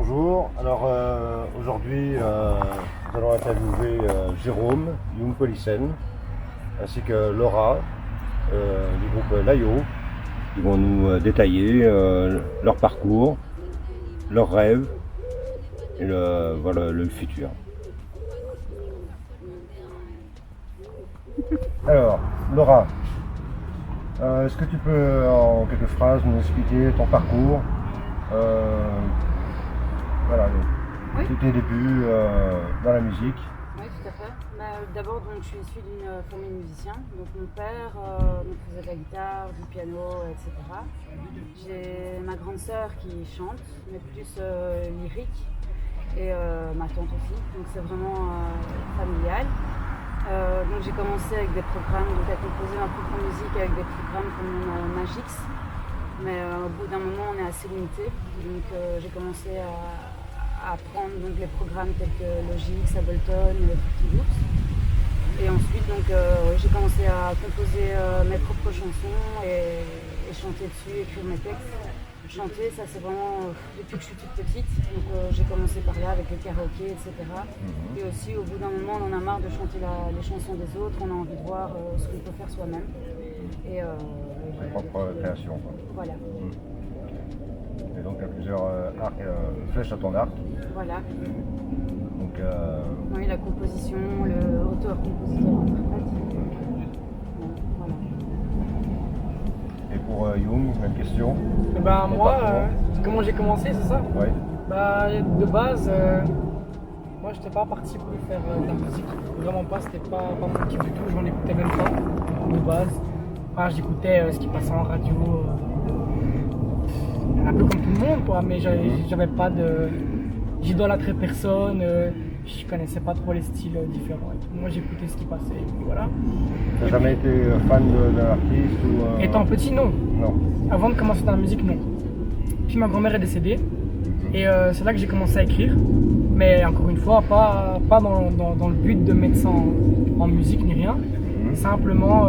bonjour. Alors aujourd'hui, nous allons interviewer Jérôme Jung-Polissen ainsi que Laura du groupe Layo. Ils vont nous détailler leur parcours, leurs rêves et le futur. Alors, Laura, est-ce que tu peux en quelques phrases nous expliquer ton parcours? Oui. Tes débuts dans la musique. Oui, tout à fait. D'abord, je suis issue d'une famille de musiciens. Donc, mon père me faisait de la guitare, du piano, etc. J'ai ma grande sœur qui chante, mais plus lyrique, et ma tante aussi. Donc, c'est vraiment familial. Donc, j'ai commencé avec des programmes, donc à composer ma propre musique avec des programmes comme Magix. Mais au bout d'un moment, on est assez limité. Donc, j'ai commencé à apprendre donc, les programmes tels que Logic, Ableton, Fruity Loops. Et ensuite, j'ai commencé à composer mes propres chansons et chanter dessus, écrire mes textes. Chanter, ça c'est vraiment depuis que je suis toute petite. Donc j'ai commencé par là avec le karaoké, etc. Et aussi, au bout d'un moment, on en a marre de chanter les chansons des autres. On a envie de voir ce qu'on peut faire soi-même. Et Sa propre création. Quoi. Voilà. Et donc il y a plusieurs flèches à ton arc. Voilà. Donc, oui, la composition, le auteur-compositeur-interprète. Voilà. Et pour Jung, même question. Moi, comment j'ai commencé, c'est ça? Oui. De base, moi j'étais pas parti pour faire de la musique. Vraiment pas, c'était pas mon kiff du tout, j'en écoutais même pas de base. Enfin, j'écoutais ce qui passait en radio, un peu comme tout le monde quoi, mais j'avais pas de. J'idolâtrais personne, je connaissais pas trop les styles différents. Moi j'écoutais ce qui passait, et puis voilà. Tu n'as jamais été fan d'un artiste ou, Étant petit, non. Non. Avant de commencer dans la musique, non. Puis ma grand-mère est décédée, et c'est là que j'ai commencé à écrire. Mais encore une fois, pas dans le but de mettre ça en musique ni rien. Simplement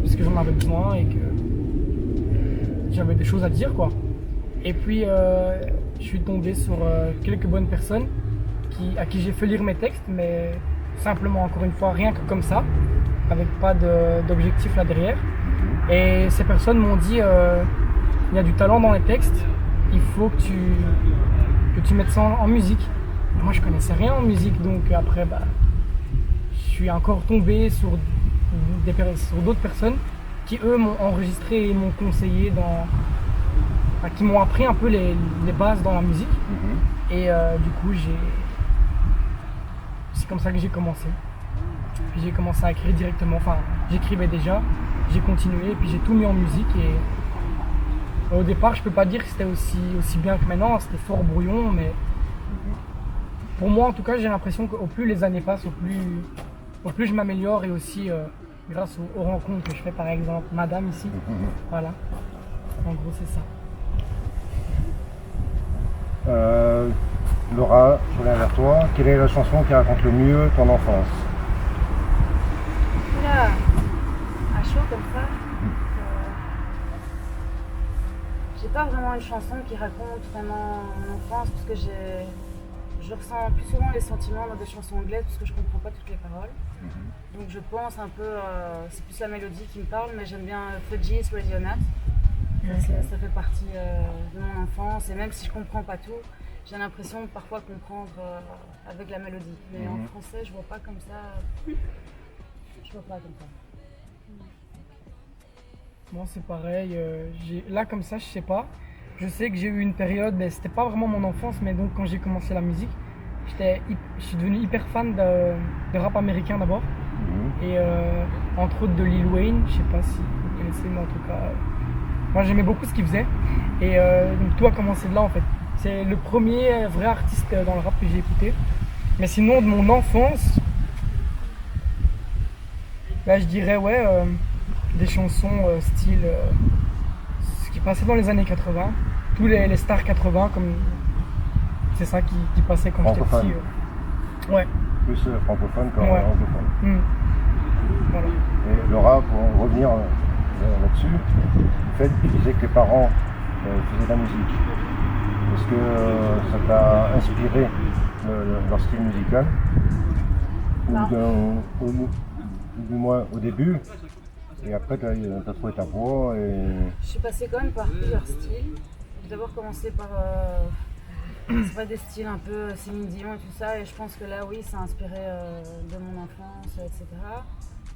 parce que j'en avais besoin et que j'avais des choses à dire quoi. Et puis je suis tombé sur quelques bonnes personnes à qui j'ai fait lire mes textes, mais simplement encore une fois rien que comme ça, avec pas d'objectif là derrière. Et ces personnes m'ont dit il y a du talent dans les textes, il faut que tu mettes ça en musique. Et moi je connaissais rien en musique, donc après je suis encore tombé sur d'autres personnes qui eux m'ont enregistré et m'ont conseillé qui m'ont appris un peu les bases dans la musique. Et du coup c'est comme ça que j'ai commencé. Puis j'ai commencé à écrire directement, enfin j'écrivais déjà, j'ai continué et puis j'ai tout mis en musique. Et au départ je peux pas dire que c'était aussi bien que maintenant, c'était fort brouillon, mais pour moi en tout cas j'ai l'impression qu'au plus les années passent, au plus je m'améliore, et aussi grâce aux rencontres que je fais, par exemple Madame ici. Voilà, en gros c'est ça. Laura, je reviens vers toi. Quelle est la chanson qui raconte le mieux ton enfance? Oula, à chaud comme ça. J'ai pas vraiment une chanson qui raconte vraiment mon enfance, parce que je ressens plus souvent les sentiments dans des chansons anglaises parce que je comprends pas toutes les paroles. Donc je pense un peu, c'est plus la mélodie qui me parle, mais j'aime bien Fudgies, Radio Nat. Ça fait partie de mon enfance, et même si je comprends pas tout, j'ai l'impression de parfois comprendre avec la mélodie. Mais en français, je vois pas comme ça. Je vois pas comme ça. Moi c'est pareil, là comme ça je sais pas. Je sais que j'ai eu une période, mais c'était pas vraiment mon enfance, mais donc quand j'ai commencé la musique, je suis devenu hyper fan de rap américain d'abord. Et entre autres de Lil Wayne, je sais pas si vous connaissez, mais en tout cas, moi j'aimais beaucoup ce qu'il faisait. Et donc tout a commencé de là en fait. C'est le premier vrai artiste dans le rap que j'ai écouté. Mais sinon de mon enfance, je dirais des chansons style ce qui passait dans les années 80, tous les stars 80, comme c'est ça qui passait quand j'étais petit. Ouais. Plus francophone qu'en Ouais. anglophone. Voilà. Et Laura, pour revenir là-dessus, le fait que tu disais que tes parents faisaient de la musique. Est-ce que ça t'a inspiré leur style musical ou du moins au début, et après tu as trouvé ta voix et... Je suis passée quand même par plusieurs styles. J'ai d'abord commencé par c'est pas des styles un peu Céline Dion et tout ça, et je pense que là oui ça a inspiré de mon enfance, etc.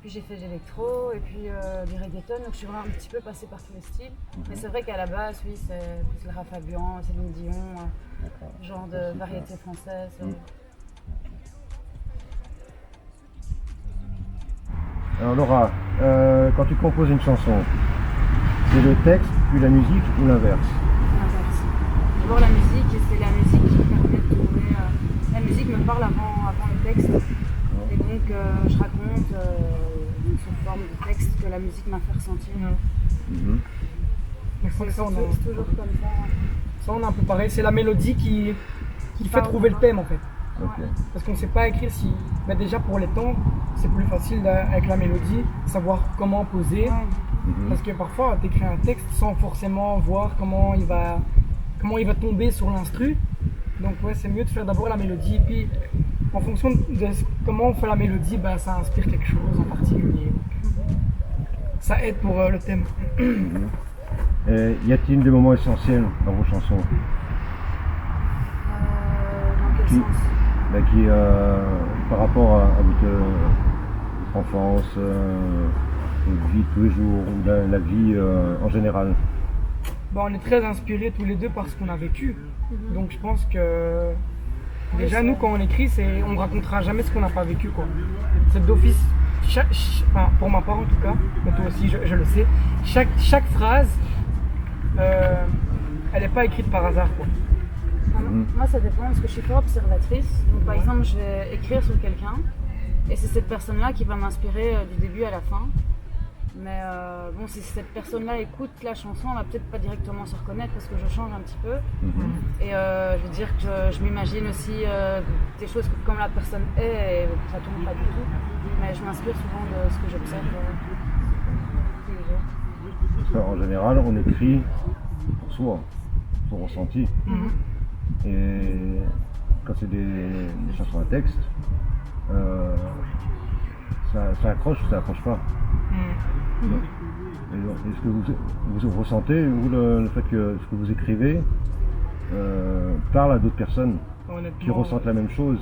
Puis j'ai fait de l'électro et puis du reggaeton, donc je suis vraiment un petit peu passée par tous les styles. Mais c'est vrai qu'à la base, oui, c'est plus Lara Fabian, Céline Dion, genre de variété française. Alors Laura, quand tu composes une chanson, c'est le texte puis la musique ou l'inverse? L'inverse. D'abord la musique, et c'est la musique qui me permet de trouver. La musique me parle avant le texte. Et donc je raconte sous forme de texte que la musique m'a fait ressentir. Mais c'est toujours comme ça. Ça, on est un peu pareil. C'est la mélodie qui fait trouver le thème en fait. Okay. Parce qu'on ne sait pas écrire si. Mais déjà pour les temps, c'est plus facile avec la mélodie, savoir comment poser. Parce que parfois, tu écris un texte sans forcément voir comment il va tomber sur l'instru. Donc ouais, c'est mieux de faire d'abord la mélodie, puis en fonction de comment on fait la mélodie, ça inspire quelque chose en particulier. Ça aide pour le thème. Y a-t-il des moments essentiels dans vos chansons? Dans quel sens? Par rapport à votre enfance, votre vie de tous les jours, ou la vie en général. On est très inspirés tous les deux par ce qu'on a vécu. Donc je pense que déjà nous quand on écrit, on ne racontera jamais ce qu'on n'a pas vécu, quoi. C'est d'office, pour ma part en tout cas, mais toi aussi je le sais, chaque phrase, elle n'est pas écrite par hasard, quoi. Moi ça dépend parce que je suis pas observatrice. Donc par exemple je vais écrire sur quelqu'un et c'est cette personne-là qui va m'inspirer du début à la fin. Mais si cette personne-là écoute la chanson, elle va peut-être pas directement se reconnaître parce que je change un petit peu. Et je veux dire que je m'imagine aussi des choses comme la personne est et ça tombe pas du tout. Mais je m'inspire souvent de ce que j'observe tous les jours. Parce qu'en général, on écrit pour soi, son ressenti. Et quand c'est des chansons à texte, ça accroche ou ça accroche pas. Est-ce que vous ressentez, vous, le fait que ce que vous écrivez parle à d'autres personnes qui ressentent la même chose?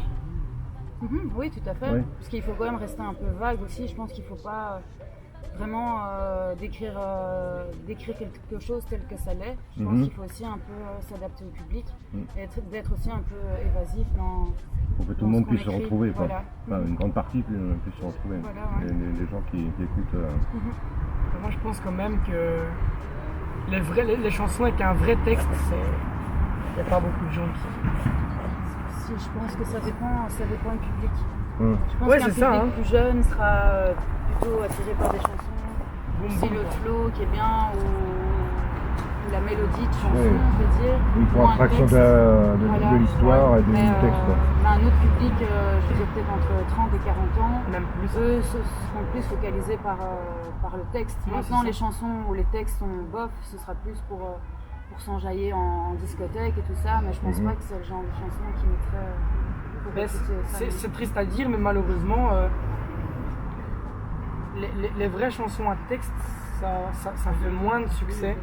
Oui, tout à fait. Oui. Parce qu'il faut quand même rester un peu vague aussi. Je pense qu'il ne faut pas vraiment décrire quelque chose tel que ça l'est. Je pense qu'il faut aussi un peu s'adapter au public et d'être aussi un peu évasif dans... Pour que tout le monde puisse se retrouver, quoi. Voilà. Enfin, une grande partie puisse se retrouver. Voilà, ouais. Les gens qui écoutent. Moi, je pense quand même que les chansons avec un vrai texte, il n'y a pas beaucoup de gens qui. Si, je pense que ça dépend du public. Je pense qu'un public plus jeune sera plutôt attiré par des chansons. Si le flow qui est bien ou la mélodie de chanson, je veux dire. Pour abstraction de l'histoire et du texte. Un autre public, je veux dire peut-être entre 30 et 40 ans, même plus. Eux seront plus focalisés par le texte. Maintenant, les chansons où les textes sont bof, ce sera plus pour s'enjailler en discothèque et tout ça, mais je pense pas que c'est le genre de chanson qui mettrait. C'est triste à dire, mais malheureusement, les vraies chansons à texte, ça fait moins de succès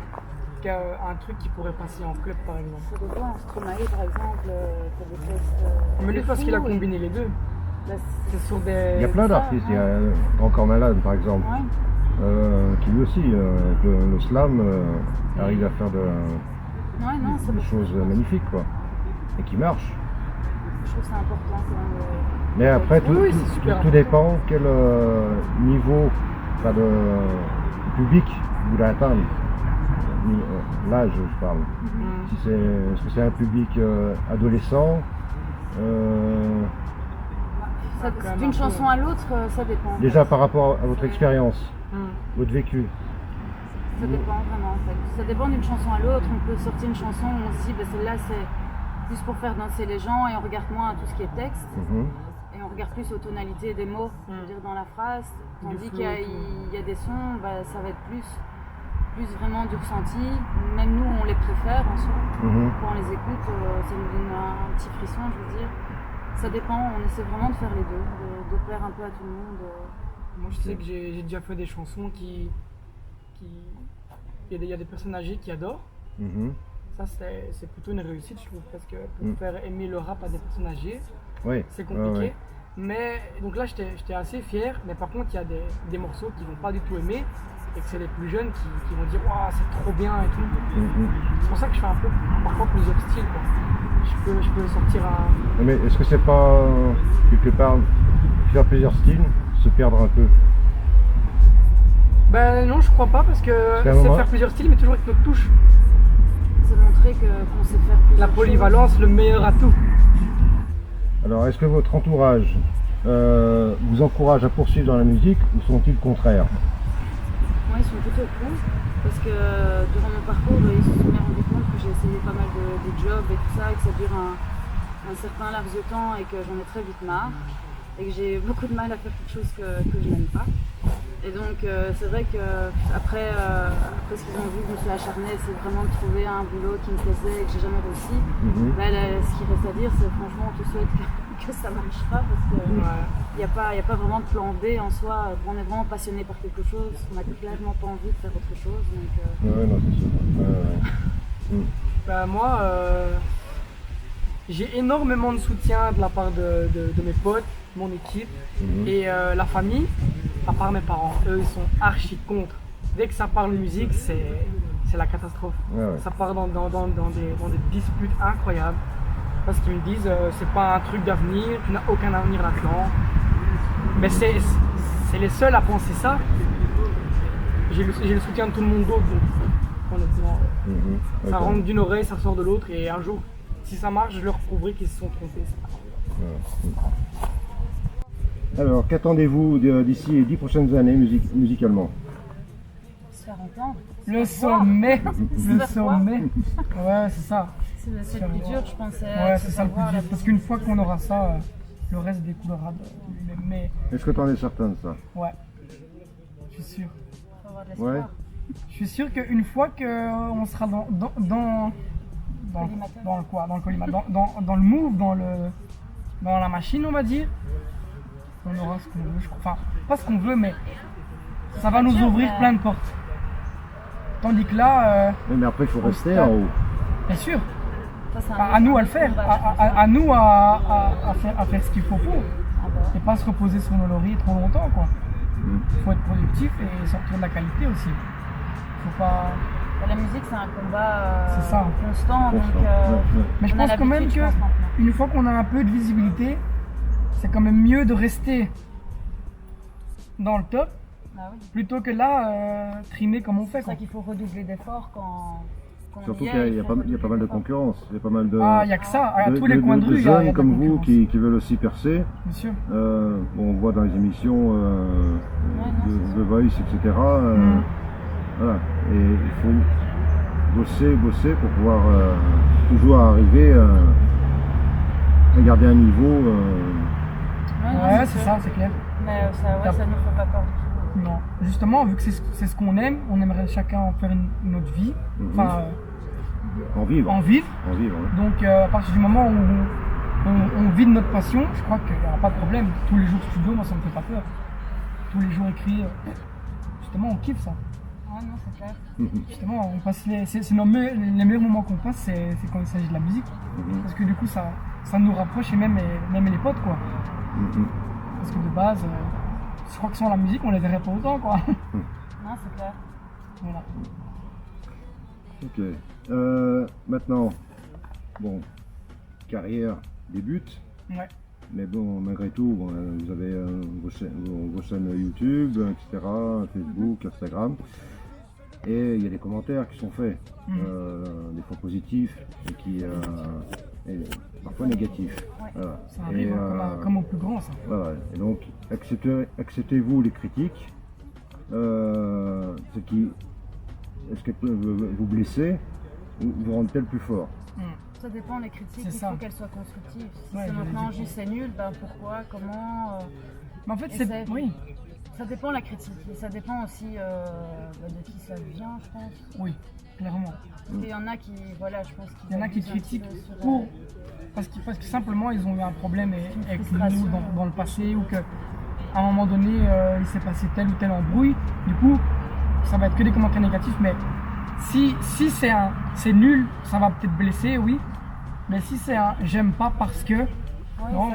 qu'un truc qui pourrait passer en club, par exemple. Ça dépend. Stromae, par exemple, fait des textes. Mais lui, parce qu'il a combiné les deux. C'est sur des... Il y a plein d'artistes. Il y a Encore Malade, par exemple, qui lui aussi, le slam, arrive à faire des choses magnifiques, quoi, et qui marchent. Je trouve que c'est important. Mais après, tout dépend quel niveau de public vous voulez atteindre. L'âge, je parle. Est-ce que c'est un public adolescent? D'une chanson à l'autre, ça dépend. Déjà par rapport à votre expérience, votre vécu. Ça dépend vraiment en fait. Ça dépend d'une chanson à l'autre. On peut sortir une chanson où on se dit celle-là c'est plus pour faire danser les gens et on regarde moins à tout ce qui est texte. Et on regarde plus aux tonalités des mots, je veux dire dans la phrase. Tandis qu'il y a des sons, ça va être plus plus vraiment du ressenti. Même nous, on les préfère en soi. Quand on les écoute, ça nous donne un petit frisson, je veux dire. Ça dépend, on essaie vraiment de faire les deux, de plaire un peu à tout le monde. Moi, je sais que j'ai déjà fait des chansons qui... Il y a des personnes âgées qui adorent. Ça, c'est plutôt une réussite, je trouve, parce que pour faire aimer le rap à des personnes âgées, c'est compliqué. Mais donc là, j'étais assez fier, mais par contre, il y a des morceaux qui vont pas du tout aimer et que c'est les plus jeunes qui vont dire « Waouh, c'est trop bien » et tout. C'est pour ça que je fais un peu parfois plusieurs styles, quoi. Je peux sortir un... Mais est-ce que c'est pas, quelque part, faire plusieurs styles, se perdre un peu? Ben non, je crois pas, parce que c'est faire plusieurs styles, mais toujours avec notre touche. C'est montrer qu'on sait faire plusieurs La polyvalence, le meilleur atout. Alors, est-ce que votre entourage vous encourage à poursuivre dans la musique ou sont-ils contraires? Moi, ils sont plutôt cool parce que durant mon parcours, ils se sont bien rendus compte que j'ai essayé pas mal de jobs et tout ça, et que ça dure un certain laps de temps et que j'en ai très vite marre et que j'ai beaucoup de mal à faire quelque chose que je n'aime pas. Et donc c'est vrai qu'après ce qu'ils ont vu que je me suis acharnée, c'est vraiment de trouver un boulot qui me plaisait et que j'ai jamais réussi. Ce qu'il reste à dire, c'est franchement on te souhaite que ça marchera parce qu'il n'y a pas vraiment de plan B en soi. On est vraiment passionné par quelque chose, on n'a clairement pas envie de faire autre chose. Donc, non, c'est sûr. Bah, moi, j'ai énormément de soutien de la part de mes potes, mon équipe et la famille. À part mes parents, eux ils sont archi contre. Dès que ça parle musique, c'est la catastrophe. Ça part dans des disputes incroyables. Parce qu'ils me disent c'est pas un truc d'avenir, tu n'as aucun avenir là-dedans. Mais c'est les seuls à penser ça. J'ai le soutien de tout le monde d'autre, donc honnêtement, ça rentre d'une oreille, ça sort de l'autre, et un jour, si ça marche, je leur prouverai qu'ils se sont trompés. Alors, qu'attendez-vous d'ici les 10 prochaines années musicalement? Se faire entendre. Le sommet. Le sommet. Ouais, c'est ça. C'est le plus dur, je pense. Ouais, c'est ça le plus dur. Parce qu'une fois qu'on aura ça, le reste découlera. Mais... Est-ce que tu en es certain de ça? Ouais. Je suis sûr. Faut avoir de l'espoir. Je suis sûr qu'une fois qu'on sera dans le collimateur, dans le move, dans la machine, on va dire, on aura ce qu'on veut, je crois. Enfin, pas ce qu'on veut, mais ça va nous ouvrir plein de portes. Tandis que là... mais après, il faut rester en haut. Bien sûr. À nous à le faire. À nous à faire ce qu'il faut pour. Et pas se reposer sur nos lauriers trop longtemps, quoi. Il faut être productif et sortir de la qualité aussi. Faut pas... La musique, c'est un combat constant. Donc, mais je pense quand même qu'une fois qu'on a un peu de visibilité, c'est quand même mieux de rester dans le top plutôt que là, trimer comme on fait. C'est ça qu'il faut redoubler d'efforts quand surtout qu'il y a pas mal de concurrence. Il y a pas mal de... il n'y a que ça. À tous les coins de rue, il y a jeunes comme vous qui veulent aussi percer. Bien sûr. On voit dans les émissions The Voice, etc. Voilà. Et il faut bosser pour pouvoir toujours arriver à garder un niveau. Ouais, c'est ça, c'est clair. Mais ça ne nous fait pas peur du tout. Non. Justement, vu que c'est ce qu'on aime, on aimerait chacun en faire une autre vie. Enfin, en vivre. Donc, à partir du moment où on vit de notre passion, je crois qu'il n'y aura pas de problème. Tous les jours studio, moi ça me fait pas peur. Tous les jours écrire, justement, on kiffe ça. Ouais, non, c'est clair. Justement, on passe les meilleurs moments qu'on passe, c'est quand il s'agit de la musique. Parce que du coup, ça nous rapproche, et même les potes, quoi. Parce que de base, je crois que sans la musique, on les verrait pas autant, quoi. Non, c'est clair. Voilà. Ok. Maintenant, bon, carrière débute. Ouais. Mais bon, malgré tout, vous avez vos chaînes YouTube, etc., Facebook, Instagram. Et il y a des commentaires qui sont faits, des fois positifs et parfois négatifs. Ouais. Voilà. Ça arrive comme au plus grand, ça. Voilà. Et donc, acceptez-vous les critiques, est-ce qu'elles peuvent vous blesser ou vous rendent-elles plus fort? Ça dépend, les critiques, il faut qu'elles soient constructives. Si c'est maintenant juste c'est nul, ben pourquoi, comment... Mais en fait, Ça dépend la critique, et ça dépend aussi de qui ça vient, je pense. Oui, clairement. Parce qu'il y en a qui, voilà, je pense qu'ils Il y en a qui abusent un petit critiquent peu sur, pour parce que simplement ils ont eu un problème avec nous frustration. dans le passé, ou qu'à un moment donné il s'est passé telle ou telle embrouille. Du coup, ça va être que des commentaires négatifs, mais si c'est nul, ça va peut-être blesser, oui. Mais si c'est un j'aime pas parce que, non,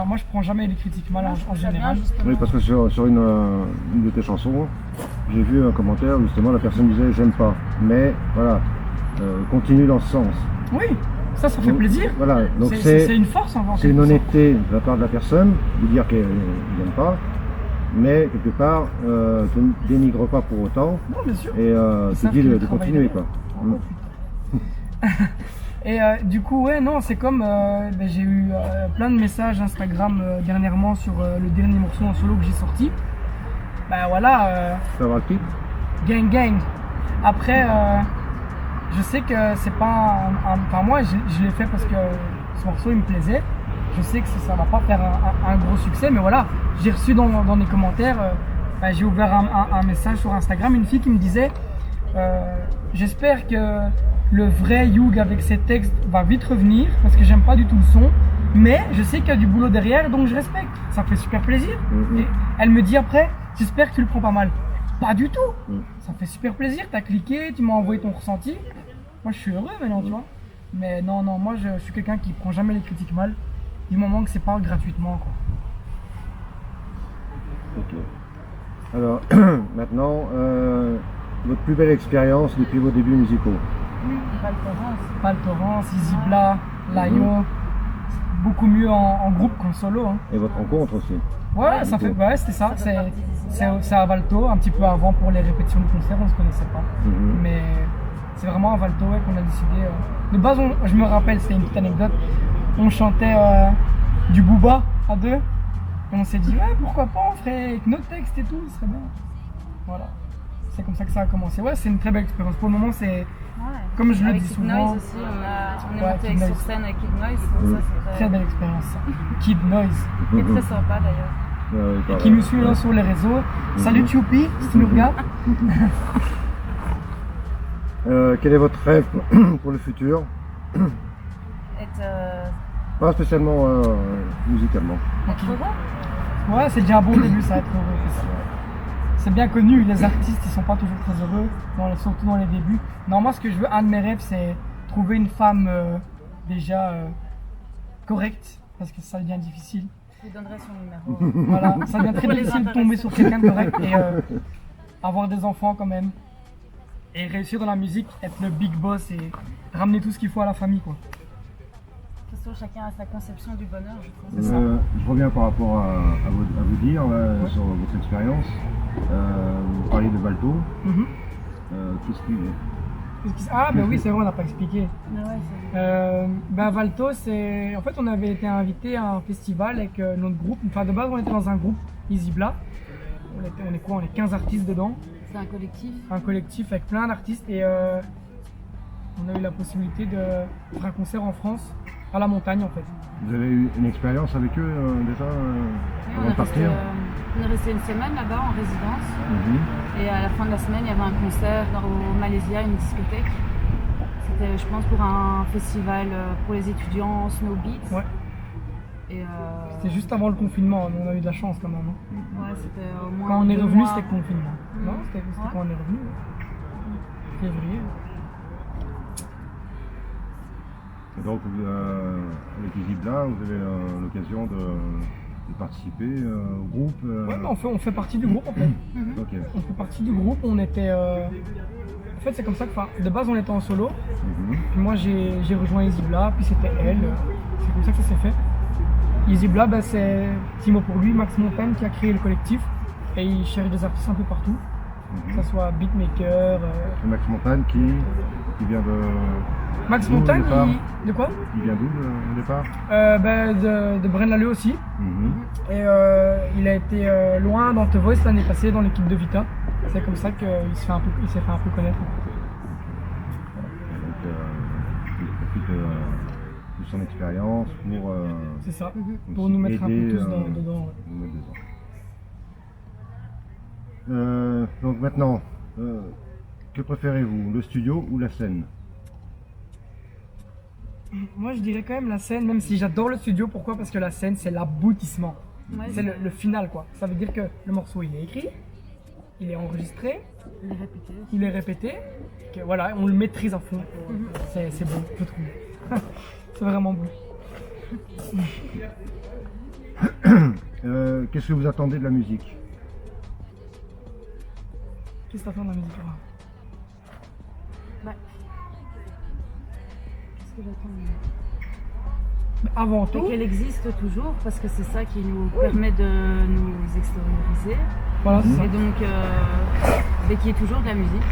moi je prends jamais les critiques mal en général. Oui, parce que sur une de tes chansons, j'ai vu un commentaire où justement la personne disait j'aime pas, mais voilà, continue dans ce sens. Oui, ça fait Donc, plaisir. Voilà, donc C'est une force en c'est une honnêteté de la part de la personne de dire qu'elle n'aime pas, mais quelque part te dénigre pas pour autant Non, bien sûr. et te dit de continuer quoi. Oh, putain. Et du coup, ouais, non, c'est comme j'ai eu plein de messages Instagram dernièrement sur le dernier morceau en solo que j'ai sorti. Ben voilà, Tu vas voir le clip? gang gang. Après, je sais que c'est pas enfin moi je l'ai fait parce que ce morceau il me plaisait. Je sais que ça va pas faire un gros succès, mais voilà, j'ai reçu dans les commentaires, j'ai ouvert un message sur Instagram, une fille qui me disait j'espère que le vrai Hugh avec ses textes va vite revenir parce que j'aime pas du tout le son, mais je sais qu'il y a du boulot derrière, donc je respecte. Ça fait super plaisir. Et elle me dit après, j'espère que tu le prends pas mal. Pas du tout. Ça fait super plaisir, t'as cliqué, tu m'as envoyé ton ressenti. Moi je suis heureux maintenant, tu vois. Mais non, moi je suis quelqu'un qui prend jamais les critiques mal, du moment que c'est pas gratuitement, quoi. Ok. Alors, maintenant, votre plus belle expérience depuis vos débuts musicaux? Val Thorens, Easy Bla, Layo, beaucoup mieux en groupe qu'en solo. Hein. Et votre rencontre aussi? Ouais, ça fait, ouais, c'était ça. C'est à Valto, un petit peu avant pour les répétitions de concert, on se connaissait pas. Mais c'est vraiment à Valto ouais, qu'on a décidé. De base, je me rappelle, c'était une petite anecdote. On chantait du Booba à deux. Et on s'est dit, ouais, pourquoi pas, on ferait avec nos textes et tout, ce serait bien. Voilà. C'est comme ça que ça a commencé. Ouais, c'est une très belle expérience. Pour le moment, c'est. Comme je le dis souvent. Kid Noise aussi, on est monté sur scène avec Kid Noise. Donc ça, c'est très belle expérience, ça. Kid Noise. Qui est très sympa d'ailleurs. Et qui nous suit là sur les réseaux. Salut Tchoupi, si tu nous regardes. Quel est votre rêve pour le futur? Pas spécialement musicalement. Être heureux. Ouais, c'est déjà un bon début, ça, être heureux. C'est bien connu, les artistes ils sont pas toujours très heureux, surtout dans les débuts. Non, moi ce que je veux, un de mes rêves, c'est trouver une femme déjà correcte, parce que ça devient difficile. Je vous donnerai son numéro. Voilà, ça devient très difficile de tomber sur quelqu'un de correct et avoir des enfants quand même. Et réussir dans la musique, être le big boss et ramener tout ce qu'il faut à la famille, quoi. De toute façon, chacun a sa conception du bonheur, je trouve. C'est ça. Je reviens par rapport à vous dire sur votre expérience. Vous parliez de Valto. Qu'est-ce qui... Ah, ben oui, c'est vrai, on n'a pas expliqué. Ouais, Valto, c'est. En fait, on avait été invité à un festival avec notre groupe. Enfin, de base, on était dans un groupe, Easy Bla. On est quoi? On est 15 artistes dedans. C'est un collectif. Un collectif avec plein d'artistes et on a eu la possibilité de faire un concert en France, à la montagne en fait. Vous avez eu une expérience avec eux déjà avant de partir? On est resté une semaine là-bas en résidence. Et à la fin de la semaine, il y avait un concert au Malaysia, une discothèque. C'était, je pense, pour un festival pour les étudiants Snow Beats. Ouais. Et c'était juste avant le confinement, on a eu de la chance quand même. Hein. Ouais, c'était au moins. Quand on est revenu, c'était le confinement. Non, c'était quand on est revenu. Février. Et donc, avec Easy Bla, vous avez l'occasion de participer au groupe Ouais, on fait partie du groupe en fait. Okay. On fait partie du groupe, on était. En fait, c'est comme ça que. De base, on était en solo. Puis moi, j'ai rejoint Easy Bla, puis c'était elle. C'est comme ça que ça s'est fait. Easy Bla, c'est petit mot pour lui, Max Montagne qui a créé le collectif. Et il cherche des artistes un peu partout. Que ce soit beatmaker. Max Montagne qui vient de. Max Montagne, de quoi? Il vient d'où au départ? De Braine-l'Alleud aussi. Et il a été loin dans The Voice l'année passée dans l'équipe de Vita. C'est comme ça qu'il s'est fait un peu connaître. Donc il profite de son expérience pour. C'est ça, pour nous mettre un peu tous dedans. Donc maintenant, que préférez-vous, le studio ou la scène? Moi je dirais quand même la scène, même si j'adore le studio. Pourquoi? Parce que la scène c'est l'aboutissement. Ouais, C'est le final quoi. Ça veut dire que le morceau il est écrit, il est enregistré, il est répété. il est répété, que voilà, on le maîtrise à fond. C'est beau, je trouve. C'est vraiment beau. Qu'est-ce que vous attendez de la musique? Qu'est-ce que t'attends de la musique? Bah, qu'est-ce que j'attends? Avant tout, Qu'elle existe toujours, parce que c'est ça qui nous permet de nous extérioriser. voilà, c'est ça. Et donc, qu'il y ait toujours de la musique,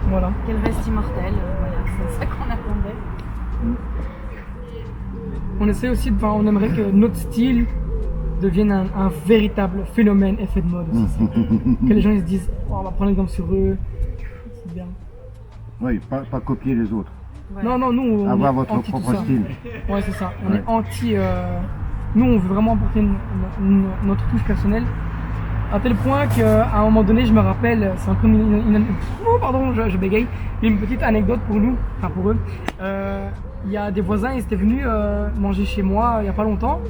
Voilà. qu'elle reste immortelle. Voilà, c'est ça qu'on attendait. On essaie aussi, on aimerait que notre style devienne un véritable phénomène effet de mode aussi. Que les gens ils se disent, oh, on va prendre l'exemple sur eux, c'est bien. Oui, pas copier les autres. Ouais. Non, nous on Avoir est votre anti tout propre ça. style. Ouais, c'est ça. On Ouais. est anti. Nous, on veut vraiment apporter notre touche personnelle. À tel point qu'à un moment donné, je me rappelle, c'est un peu oh, pardon, je bégaye. Une petite anecdote pour nous, enfin pour eux. Il y a des voisins, ils étaient venus manger chez moi il y a pas longtemps.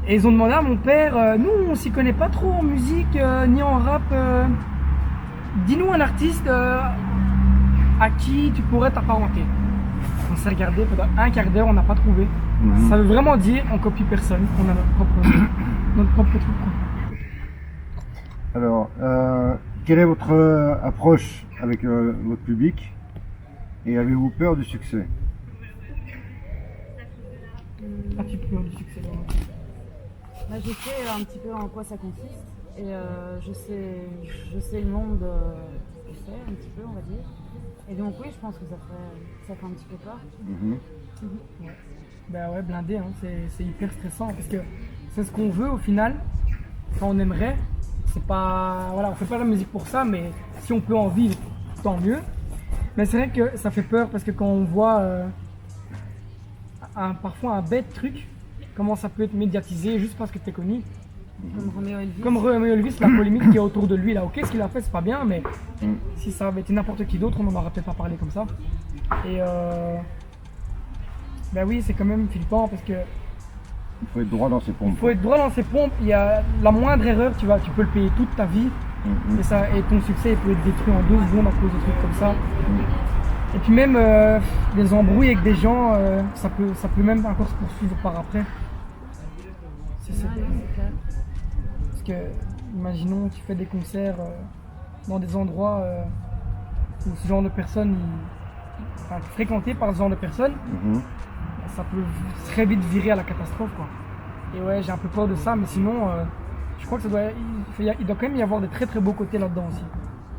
Et ils ont demandé à mon père, nous, on s'y connaît pas trop en musique ni en rap. Dis-nous un artiste à qui tu pourrais t'apparenter. On s'est regardé pendant un quart d'heure, on n'a pas trouvé. Ça veut vraiment dire on copie personne, on a notre propre truc. Alors, quelle est votre approche avec votre public et avez-vous peur du succès? Un petit peu du succès. Bah, je sais un petit peu en quoi ça consiste. Et je sais le monde, je sais un petit peu, on va dire. Et donc oui, je pense que ça fait un petit peu peur. Ouais. Bah ouais, blindé, hein, c'est hyper stressant parce que c'est ce qu'on veut au final. Enfin, on aimerait. C'est pas, voilà, on fait pas la musique pour ça, mais si on peut en vivre, tant mieux. Mais c'est vrai que ça fait peur parce que quand on voit parfois un bête truc, comment ça peut être médiatisé juste parce que t'es connu. Comme Roméo Elvis. Comme Roméo Elvis, la polémique qui est autour de lui là, ok, ce qu'il a fait c'est pas bien, mais si ça avait été n'importe qui d'autre, on n'en aurait peut-être pas parlé comme ça. Et ben oui, c'est quand même flippant parce que Il faut être droit dans ses pompes. il faut être droit dans ses pompes. Il y a la moindre erreur, tu peux le payer toute ta vie. Et ton succès il peut être détruit en 2 secondes à cause de trucs comme ça. Et puis même des embrouilles avec des gens, ça peut même encore se poursuivre par après. C'est Ouais, non, c'est clair. Parce que, imaginons, tu fais des concerts dans des endroits où ce genre de personnes, fréquentés par ce genre de personnes, ça peut très vite virer à la catastrophe, quoi. Et ouais, j'ai un peu peur de ça, mais sinon, je crois que il doit quand même y avoir des très très beaux côtés là-dedans aussi.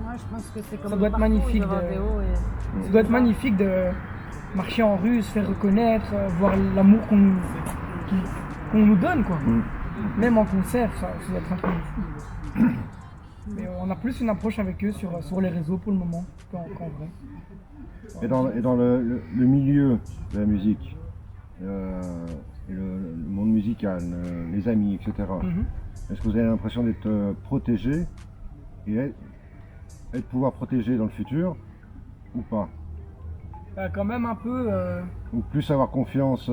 Ouais, je pense que c'est comme Ça doit être partout, magnifique il doit y avoir de- des hauts et- Ça doit être magnifique de marcher en rue, se faire reconnaître, voir l'amour qu'on nous donne, quoi. Même en concert, ça doit être un truc de fou. Mais on a plus une approche avec eux sur les réseaux pour le moment qu'en vrai. Et dans le milieu de la musique, et le monde musical, les amis, etc., est-ce que vous avez l'impression d'être protégé et pouvoir protégé dans le futur ou pas? Quand même un peu. Ou plus avoir confiance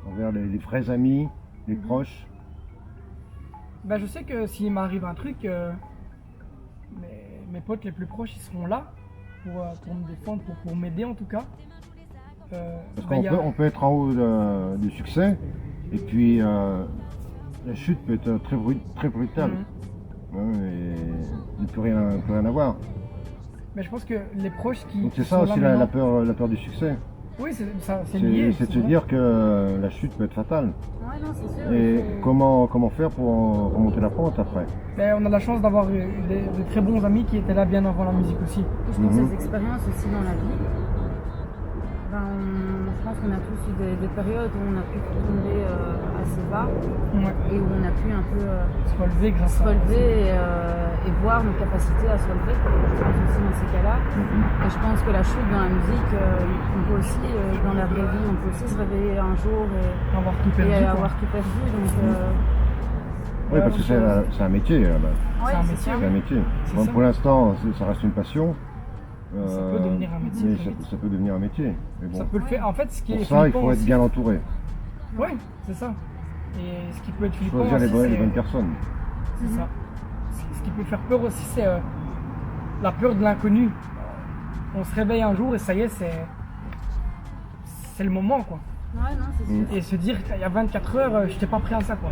envers les vrais amis, les proches? Je sais que s'il m'arrive un truc, mes potes les plus proches ils seront là pour me défendre, pour m'aider en tout cas. Parce qu'on peut être en haut du succès et puis la chute peut être très brutale. Et ne peut rien avoir. Mais je pense que les proches qui. Donc c'est qui ça sont aussi là la maintenant- peur du succès. Oui, c'est lié. C'est de se vrai. dire que la chute peut être fatale. Ouais, non, c'est sûr. Et il faut- comment faire pour remonter la pente après? On a la chance d'avoir eu de très bons amis qui étaient là bien avant la musique aussi. Je pense que ces expériences aussi dans la vie. Je pense qu'on a tous eu des périodes où on a pu tomber assez bas Ouais. et où on a pu un peu Se relever grâce se à relever et voir nos capacités à se relever. Je pense aussi dans ces cas-là. Et je pense que la chute dans la musique, on peut aussi, dans la vraie vie, on peut aussi se réveiller un jour avoir tout et perdu. quoi. avoir tout perdu. Donc, je pense que c'est comme ça. Ouais, c'est ça. Il faut Oui, parce que c'est un métier là-bas. Ouais, C'est un c'est métier, ça. C'est un métier. C'est Bon, ça. pour l'instant, ça reste une passion. Ça peut devenir un métier. Mais très vite. ça peut devenir un métier. Mais bon, Ça peut le faire. En fait, ce qui pour est ça, il flippant faut être aussi- bien entouré. Oui, c'est ça. Et ce qui peut être flippant Choisir les aussi, bonnes, c'est- les bonnes personnes. C'est ça. Ce qui peut faire peur aussi, c'est la peur de l'inconnu. On se réveille un jour et ça y est, c'est le moment, quoi. Ouais, non, c'est sûr. Et se dire qu'il y a 24 heures, je n'étais pas prêt à ça, quoi.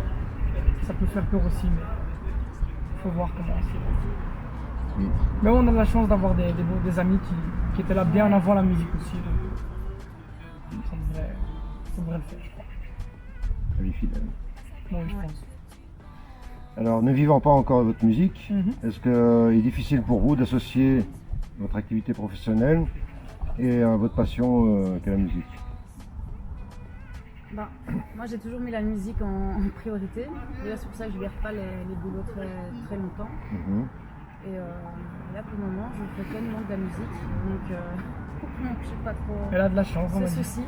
Ça peut faire peur aussi, mais il faut voir comment c'est. Mais on a de la chance d'avoir des amis qui étaient là bien avant la musique aussi. Donc ça devrait le faire, je crois. Elle est fidèle. Moi, je pense. Alors, ne vivant pas encore votre musique, Mhm. est-ce qu'il est difficile pour vous d'associer votre activité professionnelle et votre passion qu'est la musique? Bah, moi j'ai toujours mis la musique en priorité. D'ailleurs c'est pour ça que je ne garde pas les boulots très, très longtemps. Mhm. Et là pour le moment je fais pleinement de la musique. Donc je sais pas trop Elle a de la chance, on va ce dire. souci.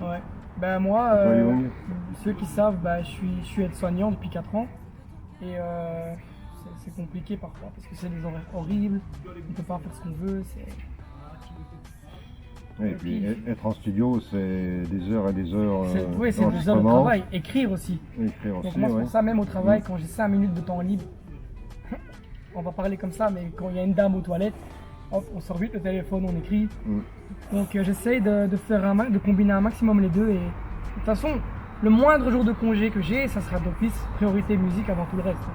Ouais. Ben moi, Toi, Young ceux qui savent, ben, je suis aide-soignant depuis 4 ans. Et c'est compliqué parfois parce que c'est des horaires horribles, on ne peut pas faire ce qu'on veut. Et puis être en studio, c'est des heures et des heures Oui, c'est des heures de d'enregistrement. travail. Écrire aussi. Écrire Donc aussi, moi, c'est ouais. pour ça, même au travail, quand j'ai 5 minutes de temps libre, on va parler comme ça, mais quand il y a une dame aux toilettes, hop, on sort vite le téléphone, on écrit. Donc j'essaye de combiner un maximum les deux. Et de toute façon, le moindre jour de congé que j'ai, ça sera d'office priorité musique avant tout le reste.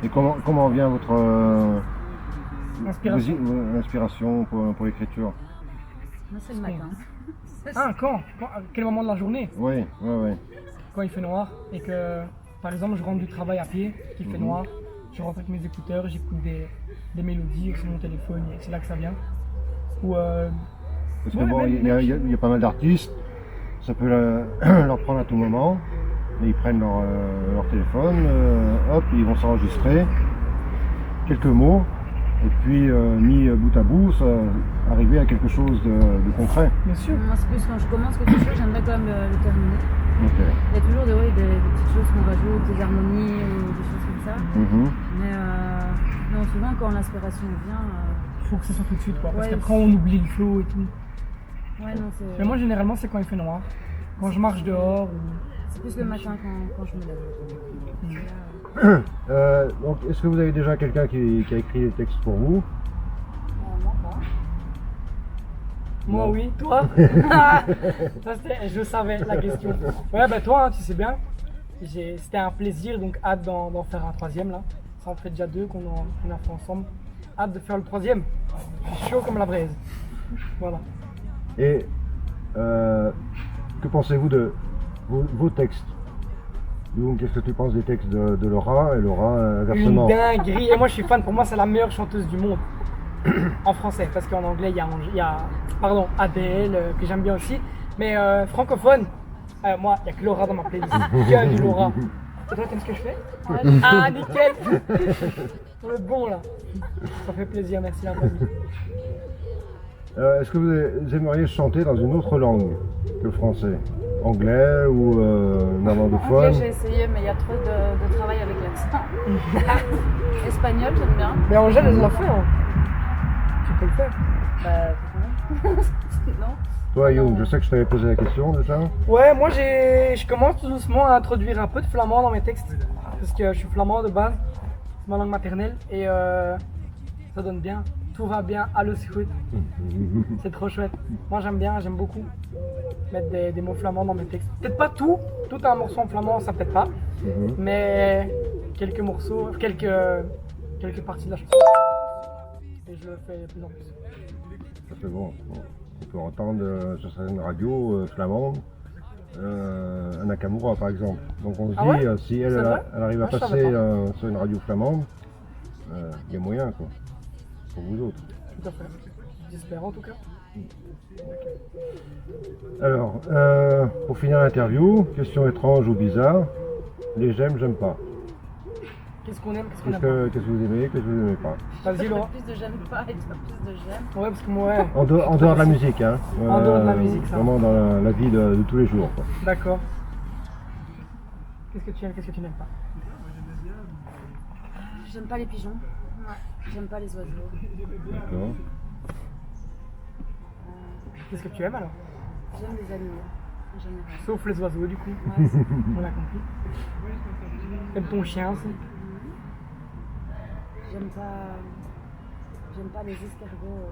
Et comment vient votre Inspiration. inspiration pour l'écriture? Moi c'est le matin. Ah, à quel moment de la journée? Oui, oui. Quand il fait noir et que, par exemple, je rentre du travail à pied, qu'il fait noir, je rentre avec mes écouteurs, j'écoute des mélodies sur mon téléphone et c'est là que ça vient. Ou Parce que ouais, bon, même- il y a pas mal d'artistes, ça peut leur prendre à tout moment. Et ils prennent leur téléphone, hop, ils vont s'enregistrer, quelques mots, et puis mis bout à bout, ça arriver à quelque chose de concret. bien sûr. Moi c'est plus quand je commence quelque chose, j'aimerais quand même le terminer. Ok. Il y a toujours des petites choses qu'on rajoute, des harmonies ou des choses comme ça. Mhm. Mais non, souvent quand l'inspiration vient, Il faut que ça soit tout de suite, quoi, parce Ouais, qu'après on oublie le flow et tout. ouais non c'est. Mais moi, généralement, c'est quand il fait noir. Quand je marche dehors ou... C'est plus le matin quand je me lève. Donc, est-ce que vous avez déjà quelqu'un qui a écrit les textes pour vous? Moi pas. Moi, Non. oui. Toi Ça, je savais la question. Ouais, ben toi, hein, tu sais bien. C'était un plaisir, donc hâte d'en faire un troisième là. Ça en fait déjà 2 qu'on a fait ensemble. Hâte de faire le troisième. Je suis chaud comme la braise. Voilà. Et que pensez-vous de vos textes? Donc, qu'est-ce que tu penses des textes de Laura? Et Laura, Une inversement. dinguerie. Et moi, je suis fan. Pour moi, c'est la meilleure chanteuse du monde. En français, parce qu'en anglais, il y a Adèle, que j'aime bien aussi. Mais francophone, moi, il n'y a que Laura dans ma playlist. Que du Laura. Et toi, t'aimes ce que je fais? Ah, nickel. On est bon là. Ça fait plaisir, merci la famille. Est-ce que vous aimeriez chanter dans une autre langue que le français? Anglais ou Anglais néerlandophone? j'ai essayé mais il y a trop de travail avec l'accent. Espagnol j'aime bien. Mais Angèle, elle l'a fait. Hein. Tu peux le faire. Bah non. Toi, Young, je sais que je t'avais posé la question déjà. Ouais, moi je commence tout doucement à introduire un peu de flamand dans mes textes. Parce que je suis flamand de base, c'est ma langue maternelle. Et ça donne bien. Tout va bien, alles goed. C'est trop chouette. Moi j'aime beaucoup mettre des mots flamands dans mes textes. Peut-être pas tout un morceau en flamand, ça peut-être pas. Mais quelques morceaux, quelques parties de la chanson. Et je le fais de plus en plus. Ça c'est bon. On peut entendre sur certaines radios flamandes un Nakamura par exemple. Donc on se Ah dit, ouais si C'est vrai elle arrive à Ah, je passer savais pas. sur une radio flamande, il y a moyen quoi. Pour vous autres. Tout à fait. J'espère en tout cas. Alors, pour finir l'interview, question étrange ou bizarre, les j'aime pas. Qu'est-ce qu'on aime, qu'est-ce qu'on Qu'est-ce aime que vous aimez, qu'est-ce que vous n'aimez pas? pas. Vas-y Laura. Plus de j'aime pas et toi plus de j'aime. Ouais, parce que moi, ouais. En dehors de la musique, hein. En dehors de la musique, ça. Vraiment dans la vie de tous les jours, quoi. D'accord. Qu'est-ce que tu aimes, qu'est-ce que tu n'aimes pas? J'aime pas les pigeons. J'aime pas les oiseaux. D'accord. Qu'est-ce que tu aimes alors? J'aime les animaux, en général. Sauf les oiseaux du coup. Ouais, c'est- On l'a compris. T'aimes ton chien aussi? J'aime pas les escargots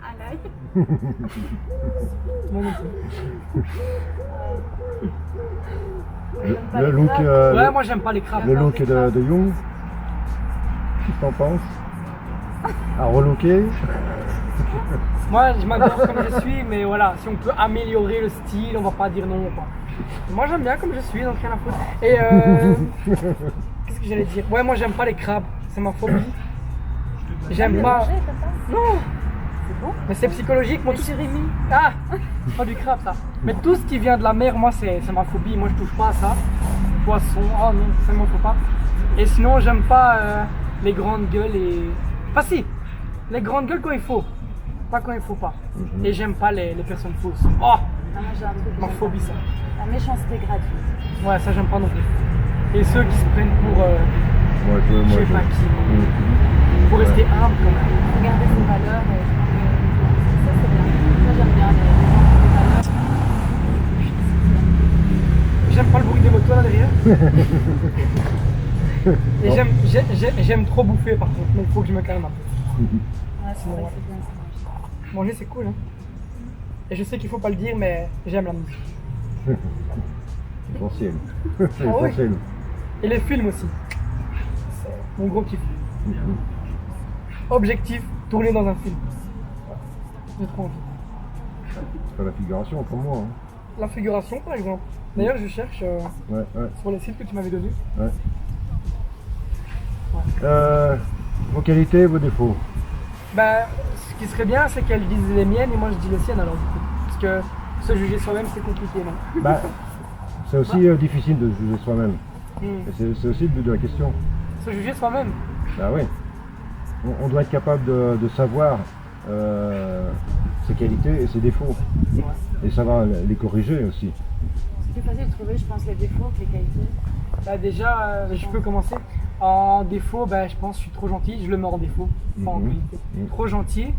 à l'ail. Moi non plus. J'aime pas Le les look, crabes. Ouais, moi j'aime pas les crabes. le look de Jung, qu'est-ce que t'en penses? À relooker? Moi je m'adore comme je suis, mais voilà, si on peut améliorer le style, on va pas dire non quoi. Moi j'aime bien comme je suis, donc rien à foutre. Et qu'est-ce que j'allais dire? Ouais, moi j'aime pas les crabes, c'est ma phobie. J'aime pas. Manger comme ça. Non, C'est bon. mais c'est psychologique, moi Les tout. surimi. Ah, pas du crabe ça. Mais tout ce qui vient de la mer, moi c'est ma phobie. Moi je touche pas à ça. Poisson, oh non, ça ne m'en faut pas. Et sinon j'aime pas les grandes gueules et. Enfin si, les grandes gueules quand il faut, pas quand il faut pas. Et j'aime pas les personnes fausses. Oh, Ah, moi j'ai un truc. que ma j'aime phobie ça. pas. La méchanceté gratuite. Ouais, ça j'aime pas non plus. Et ceux qui se prennent pour je sais pas qui. Pour rester humble quand même. Regarder ses valeurs. Ça c'est bien. Ça j'aime bien les gens qui ont des valeurs. J'aime pas le bruit des motos là derrière. Et j'aime trop bouffer par contre, mais il faut que je me calme un peu. Ouais, c'est vrai que c'est bien ça. Manger c'est cool hein. Et je sais qu'il faut pas le dire, mais j'aime la musique. Essentiel. C'est Ah oui. essentiel. Et les films aussi. C'est mon gros kiff. Objectif, tourner dans un film. J'ai trop envie. C'est pas la figuration pour moi. Hein. La figuration par exemple. D'ailleurs je cherche Ouais, ouais, sur les sites que tu m'avais donnés. ouais. Vos qualités, vos défauts. Bah, ce qui serait bien c'est qu'elle dise les miennes et moi je dis les siennes alors du coup. Parce que se juger soi-même c'est compliqué non? Bah, c'est aussi difficile de se juger soi-même. Et c'est aussi le but de la question. Se juger soi-même. Bah oui. On doit être capable de savoir ses qualités et ses défauts. Et savoir les corriger aussi. C'est plus facile de trouver, je pense, les défauts que les qualités. Bah déjà, je peux commencer. En défaut, bah, je pense que je suis trop gentil, je le mets en défaut, pas en qualité. Trop gentil,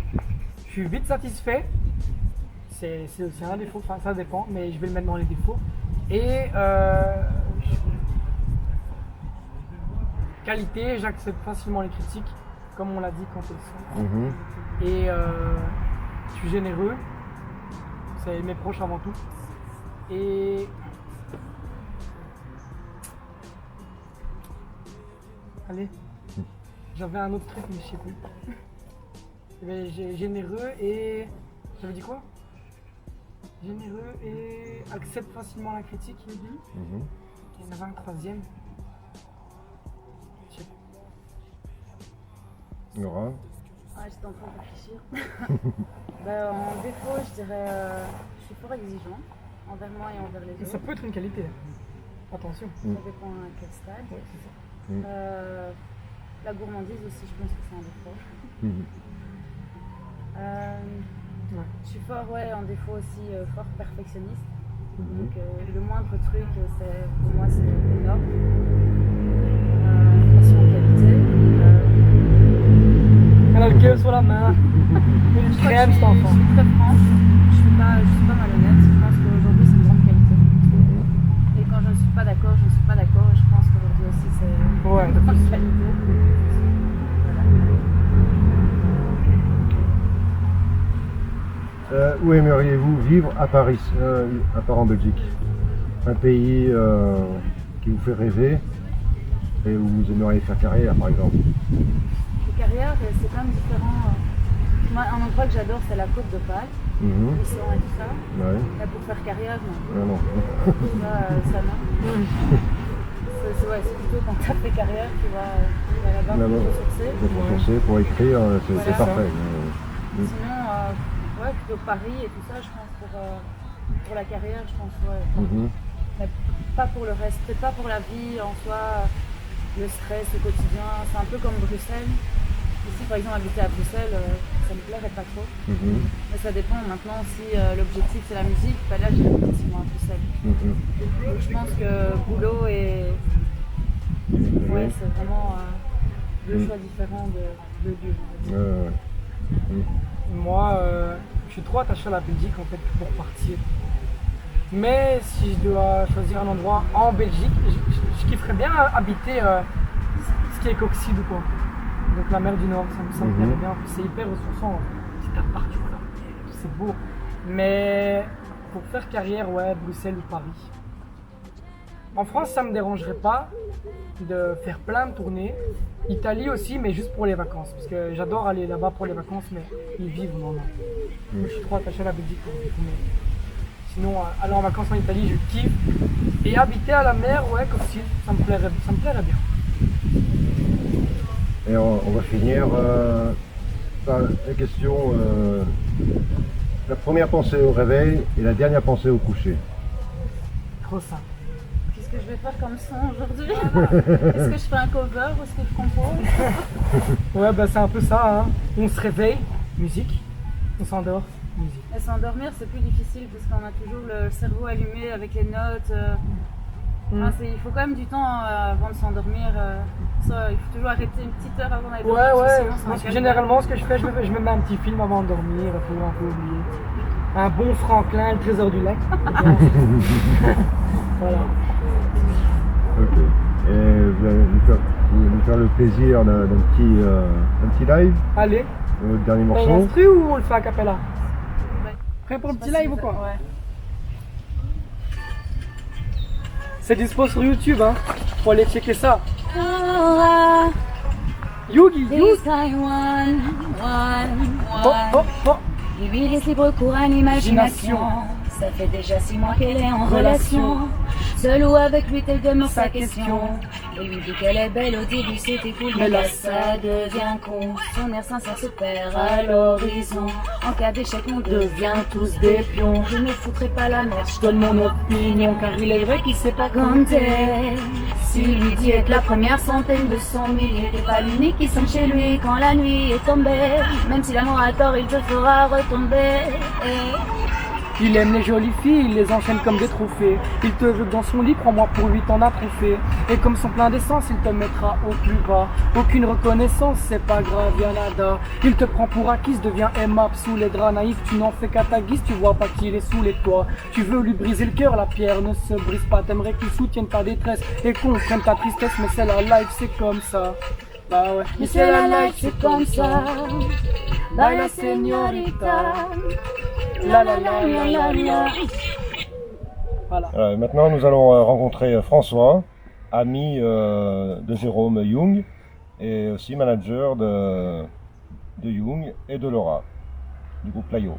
je suis vite satisfait, c'est aussi un défaut, enfin ça dépend, mais je vais le mettre dans les défauts. Et qualité, j'accepte facilement les critiques, comme on l'a dit quand elles sont. Et je suis généreux, c'est mes proches avant tout. Et allez, j'avais un autre truc mais je sais plus. Mais j'ai généreux et j'avais dit quoi? Généreux et accepte facilement la critique. Il y en avait un troisième. Je sais pas. Laura. Ouais, j'étais en train de réfléchir. Bah, en défaut, je dirais je suis fort exigeant envers moi et envers les Mais autres. ça peut être une qualité. Attention. Ça dépend à quel stade. Ouais, c'est ça. La gourmandise aussi, je pense que c'est un défaut. Je suis fort, ouais, en défaut aussi, fort perfectionniste. Donc le moindre truc, pour moi, c'est énorme. Passion en qualité. Elle a le cœur sur la main. Une Je crois que crème, je cet suis enfant. très franche. Je suis pas malhonnête. Je pense qu'aujourd'hui, c'est une grande qualité. Et quand je ne suis pas d'accord, je ne suis pas d'accord. Et je pense qu'aujourd'hui aussi, c'est Ouais, une grande qualité. Où aimeriez-vous vivre à Paris, à part en Belgique? Un pays qui vous fait rêver et où vous aimeriez faire carrière par exemple? Les carrières, c'est quand même différent. Moi, un endroit que j'adore, c'est la Côte d'Opale, Buisson et tout ça. Ouais. Là, pour faire carrière, non. Ah non. Ça, non. C'est plutôt quand tu as fait carrière, tu vas là-bas pour te ressourcer. Pour te ressourcer, pour écrire, c'est Voilà. parfait. Sinon, ouais, plutôt Paris et tout ça, je pense, pour la carrière, je pense, ouais. Mais pas pour le reste, peut-être pas pour la vie en soi, le stress au quotidien, c'est un peu comme Bruxelles. Ici, par exemple, habiter à Bruxelles, ça me plairait pas trop. Mais ça dépend maintenant si l'objectif c'est la musique, bah là j'irai facilement à Bruxelles. Donc je pense que boulot et. Ouais, c'est vraiment. Deux choix différents de Dieu. Mm. Moi, je suis trop attaché à la Belgique en fait pour partir. Mais si je dois choisir un endroit en Belgique, je kifferais bien habiter ce qui est Coxide ou quoi. Donc la mer du Nord, ça me plairait bien. C'est hyper ressourçant. C'est à partout là, c'est beau. Mais pour faire carrière, ouais, Bruxelles ou Paris. En France, ça me dérangerait pas de faire plein de tournées. Italie aussi, mais juste pour les vacances. Parce que j'adore aller là-bas pour les vacances, mais y vivre, non. Je suis trop attaché à la Belgique pour vivre. Mais sinon, aller en vacances en Italie, je kiffe. Et habiter à la mer, ouais, comme si, ça me plairait bien. Et on va finir par la question, la première pensée au réveil et la dernière pensée au coucher. Trop simple. Qu'est-ce que je vais faire comme son aujourd'hui? Est-ce que je fais un cover ou est-ce que je compose? Ouais, bah c'est un peu ça, hein. On se réveille, musique, on s'endort, musique. Et s'endormir, c'est plus difficile parce qu'on a toujours le cerveau allumé avec les notes. Il faut quand même du temps avant de s'endormir. Il faut toujours arrêter une petite heure avant d'aller dormir. Ouais. Généralement, ce que je fais, je me mets un petit film avant de dormir pour un peu oublier. Un bon Franklin, le trésor du lac. Voilà. Ok. Et vous allez nous faire le plaisir d'un petit live. Allez. Le dernier morceau. T'as une instru ou on le fait a cappella? Ouais. Prêt pour le petit live ou quoi? Ouais. C'est dispo sur YouTube, hein. Faut aller checker ça. Oh, Yugi, this time one. Oh. Lui laisse libre cours à l'imagination. Ça fait déjà 6 mois qu'elle est en relation. Seule ou avec lui, elle demeure sa question. Et lui dit qu'elle est belle au début, c'était cool. Mais là, ça devient con. Son air sincère se perd à l'horizon. En cas d'échec, on devient tous des pions. Je ne foutrai pas la merde, je donne mon opinion. Car il est vrai qu'il sait pas compter. S'il lui dit être la première centaine de son millier, t'es pas l'unique qui sonne chez lui quand la nuit est tombée. Même si l'amour a tort, il te fera retomber. Il aime les jolies filles, il les enchaîne comme des trophées. Il te veut dans son lit, prends-moi pour lui, t'en as trop fait. Et comme son plein d'essence, il te mettra au plus bas. Aucune reconnaissance, c'est pas grave, y'a nada. Il te prend pour acquise, devient aimable sous les draps naïfs. Tu n'en fais qu'à ta guise, tu vois pas qu'il est sous les toits. Tu veux lui briser le cœur, la pierre ne se brise pas. T'aimerais qu'il soutienne ta détresse et comprenne ta tristesse, mais c'est la life, c'est comme ça. Bah ouais. Mais c'est la life, c'est comme ça. Baila señorita. La la la la la la. Voilà. Maintenant, nous allons rencontrer François, ami de Jérôme Young et aussi manager de Young et de Laura, du groupe Layo.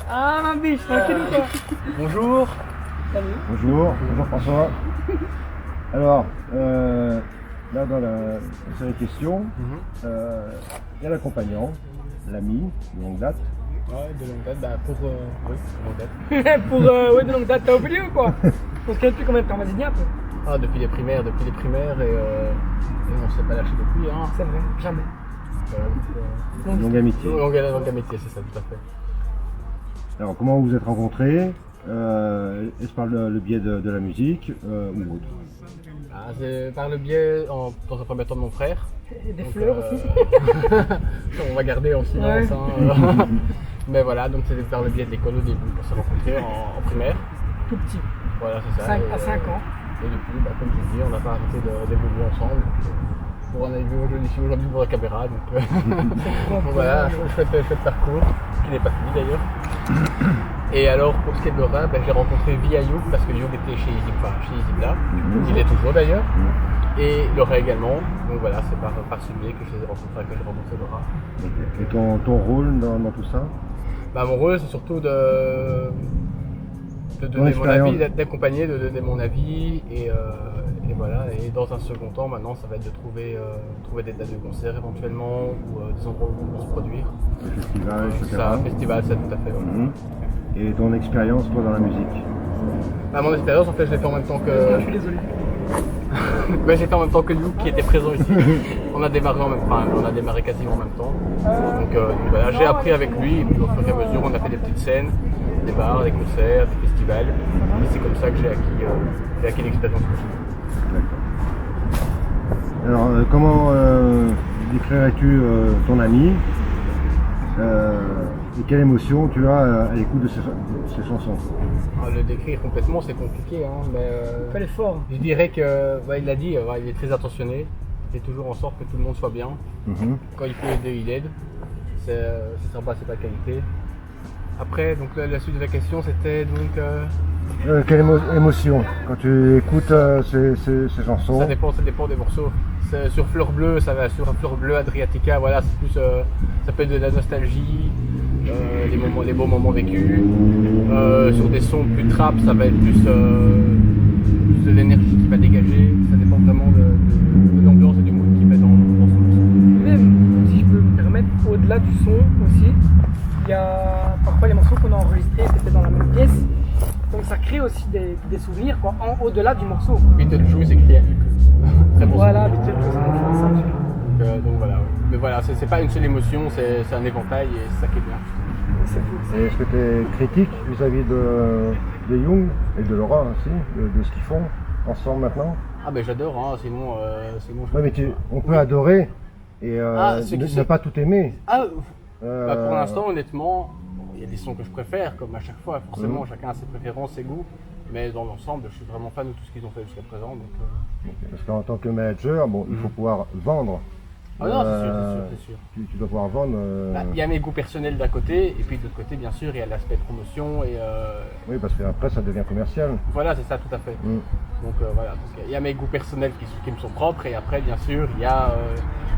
Ah ma biche, tranquille ou quoi? Bonjour. Salut. Bonjour François. Alors, là dans la série questions, il y a l'accompagnant, l'ami de longue date. Ouais, de longue date, bah de longue date. Ouais, de longue date, t'as oublié ou quoi? On se connaît depuis combien de temps? Vas-y, dis un peu. Ah, depuis les primaires et on s'est pas lâché depuis, hein. C'est vrai, jamais. Voilà, Longue amitié. longue amitié, c'est ça, tout à fait. Alors, comment vous vous êtes rencontrés? Est-ce par le biais de la musique ou autre? Ah, c'est par le biais, dans un premier temps, de mon frère. Et des Donc, fleurs aussi. On va garder en silence. Ouais. Hein. Mais voilà, donc c'était par le biais de l'école au début, on s'est rencontrés en primaire. Tout petit, Voilà, c'est ça. à 5 ans. Et depuis, bah, comme je dis, on n'a pas arrêté d'évoluer ensemble. On a vu aujourd'hui devant la caméra, donc voilà, chouette parcours, qui n'est pas fini d'ailleurs. Et alors, pour ce qui est de Laura, bah, je l'ai rencontré via Youg, parce que Youg était chez Izibla, il est toujours d'ailleurs, et Laura également. Donc voilà, c'est par ce biais que j'ai rencontré Laura. Et ton rôle dans tout ça? Bah, mon rôle, c'est surtout de donner mon avis, d'accompagner, de donner mon avis, et voilà. Et dans un second temps, maintenant, ça va être de trouver des dates de concert éventuellement, ou des endroits où on peut se produire. Le festival, etc. Ça, un festival, c'est tout à fait. Voilà. Et ton expérience, toi, dans la musique? Bah, mon expérience, en fait, je l'ai fait en même temps que. Je suis désolé. Bah, j'ai fait en même temps que Luke qui était présent ici. On a démarré quasiment en même temps. Donc voilà, j'ai appris avec lui, et puis au fur et à mesure, on a fait des petites scènes, des bars, des concerts, des festivals. Et c'est comme ça que j'ai acquis l'expérience. Alors, comment décrirais-tu ton ami et quelle émotion tu as à l'écoute de ces chansons? Le décrire complètement, c'est compliqué, hein, mais Fais l'effort. je dirais que, il l'a dit, il est très attentionné. Il fait toujours en sorte que tout le monde soit bien. Quand il peut aider, il aide. C'est sympa, c'est pas qualité. Après, donc la suite de la question, c'était donc... Quelle émotion quand tu écoutes ces chansons? Ça dépend des morceaux. Sur Fleur Bleue, ça va sur Fleur Bleue, Adriatica, voilà, c'est plus, ça peut être de la nostalgie, les beaux moments vécus. Sur des sons plus trap, ça va être plus de l'énergie qui va dégager. Ça dépend vraiment de l'ambiance et du mood qui va dans son morceau. Même, si je peux me permettre, au-delà du son aussi, il y a parfois les morceaux qu'on a enregistrés, c'était dans la même pièce. Donc ça crée aussi des souvenirs quoi, au-delà du morceau. Beetlejuice écrit à Hugues. Très bon. Voilà, Beetlejuice, ça. Donc voilà, ouais. Mais voilà, c'est pas une seule émotion, c'est un éventail et c'est ça qui est bien. C'est cool. Et est-ce que tu es critique vis-à-vis de Young et de Laura aussi, de ce qu'ils font ensemble maintenant? Ah ben j'adore, hein, sinon Ouais, mais on peut adorer et ne pas tout aimer. Pour l'instant, honnêtement, il y a des sons que je préfère, comme à chaque fois, forcément, chacun a ses préférences, ses goûts. Mais dans l'ensemble, je suis vraiment fan de tout ce qu'ils ont fait jusqu'à présent. Donc, Parce qu'en tant que manager, il faut pouvoir vendre. Ah non, c'est sûr. Tu dois pouvoir vendre. Il y a mes goûts personnels d'un côté, et puis de l'autre côté, bien sûr, il y a l'aspect promotion. Oui, parce qu'après, ça devient commercial. Voilà, c'est ça, tout à fait. Donc voilà, il y a mes goûts personnels qui me sont propres, et après, bien sûr, il y a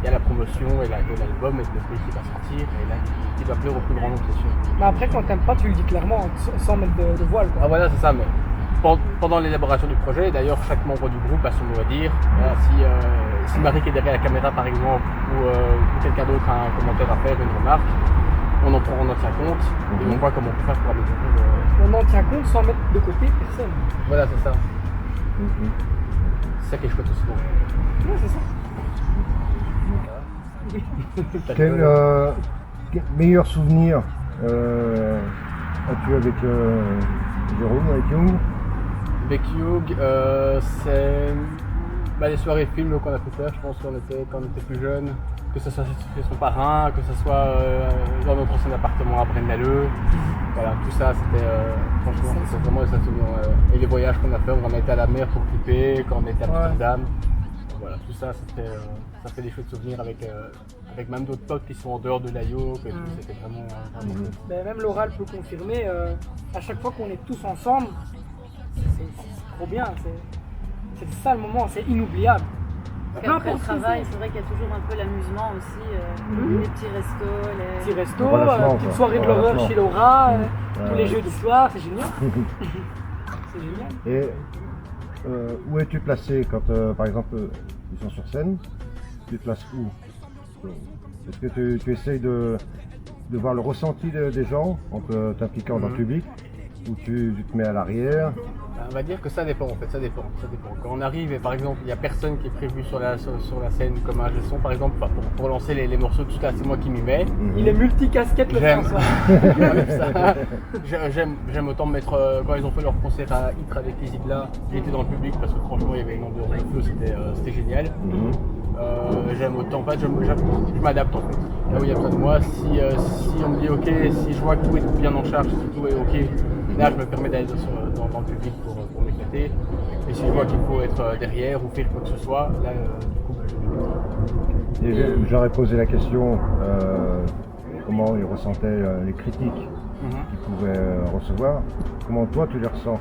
la promotion et de l'album et de l'EP qui va sortir, et là, qui va plaire au plus grand nombre, c'est sûr. Mais après, quand t'aimes pas, tu le dis clairement, sans mettre de voile. Quoi. Ah voilà, c'est ça, mais pendant l'élaboration du projet, d'ailleurs, chaque membre du groupe a son mot à dire. Voilà, si Marie qui est derrière la caméra, par exemple, ou quelqu'un d'autre a un commentaire à faire, une remarque, on en tient compte, et on voit comment on peut faire pour améliorer. On en tient compte sans mettre de côté personne. Voilà, c'est ça. C'est ça qui est chouette aussi. Ouais, c'est ça. Quel meilleur souvenir as-tu avec Jérôme, avec Young? Avec Young, c'est les soirées films qu'on a pu faire, je pense quand on était plus jeune, que ce soit chez son parrain, que ce soit dans notre ancien appartement à Braine-l'Alleud. Voilà, tout ça c'était franchement c'est vraiment des souvenirs. Et les voyages qu'on a fait, on était à la mer pour clipper, quand on était à Amsterdam. Voilà, tout ça ça fait des chouettes souvenirs avec même d'autres potes qui sont en dehors de l'AIO, c'était vraiment Mais même Laura peut confirmer, à chaque fois qu'on est tous ensemble, c'est trop bien, c'est ça le moment, c'est inoubliable. Après le travail, c'est vrai qu'il y a toujours un peu l'amusement aussi, les petits restos, petite soirée de l'horreur chez Laura, tous les jeux du soir, c'est génial. C'est génial. Et où es-tu placé quand, par exemple, ils sont sur scène? Tu te places où? Est-ce que tu essayes de voir le ressenti des gens en t'impliquant dans le public, ou tu te mets à l'arrière? On va dire que ça dépend en fait, ça dépend. Quand on arrive et par exemple il n'y a personne qui est prévu sur la scène comme un son par exemple, pour lancer les morceaux, tout ça c'est moi qui m'y mets. Il est multicasquette le François. J'aime autant me mettre, quand ils ont fait leur concert à Ytre avec les Iglas, j'étais dans le public parce que franchement il y avait une ambiance de feu, c'était génial. J'aime autant, en fait, je m'adapte en fait. Là où il y a besoin de moi, si on me dit ok, si je vois que tout est bien en charge, si tout est ok, là je me permets d'aller dans le public pour m'éclater. Et si je vois qu'il faut être derrière ou faire quoi que ce soit, là du coup j'aurais posé la question comment ils ressentaient les critiques qu'ils pouvaient recevoir. Comment toi tu les ressens?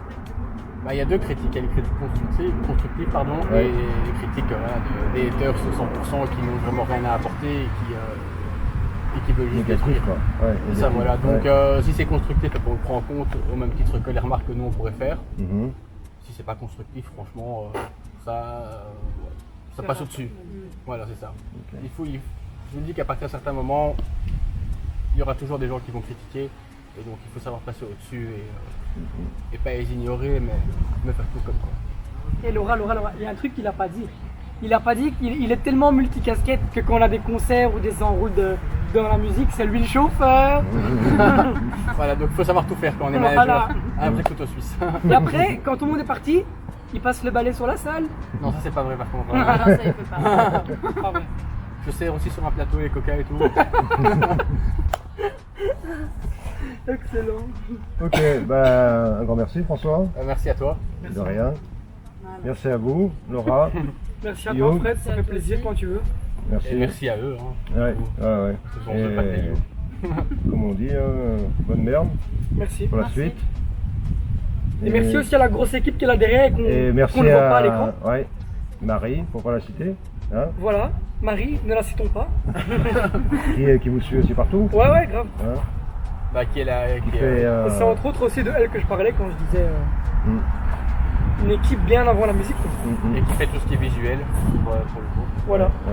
Il y a deux critiques, il y a les critiques constructives et les critiques des haters sur 100% qui n'ont vraiment rien à apporter et qui veulent juste détruire. Ça, voilà. Donc si c'est constructif, on le prend en compte au même titre que les remarques que nous on pourrait faire. Si c'est pas constructif, franchement, ça passe au-dessus. Voilà, c'est ça. Okay. Je vous dis qu'à partir d'un certain moment, il y aura toujours des gens qui vont critiquer. Et donc il faut savoir passer au-dessus et pas les ignorer, mais faire tout comme quoi. Et Laura, il y a un truc qu'il n'a pas dit. Il n'a pas dit qu'il est tellement multicasquette que quand on a des concerts ou des enroules dans la musique, c'est lui le chauffeur. Voilà, donc il faut savoir tout faire quand on est manager. Un vrai couteau suisse. Et après, quand tout le monde est parti, il passe le balai sur la salle. Non, ça c'est pas vrai par contre. Non, ça il fait pas. Ah ouais. Je sers aussi sur un plateau les coca et tout. Excellent. Ok, ben, un grand merci François. Merci à toi. De rien. Voilà. Merci à vous, Laura. Merci à Yo. toi Fred, ça fait plaisir quand tu veux. Merci. Et merci à eux. Hein. Ouais, ouais. Ce sont eux, pas de Taillot. Comme on dit, bonne merde Merci. pour la Merci. suite. Et merci aussi à la grosse équipe qui est là derrière et Et qu'on merci ne voit pas à à l'écran. ouais, Marie, pour pas la citer, hein, Voilà, Marie, ne la citons pas. qui vous suit aussi partout. Ouais, grave. Hein, Bah, qui est là, qui qui est, fait, Et c'est entre autres aussi de elle que je parlais quand je disais mm, une équipe bien avant la musique. quoi. mm, mm. et qui fait tout ce qui est visuel pour le coup. Voilà. Ouais,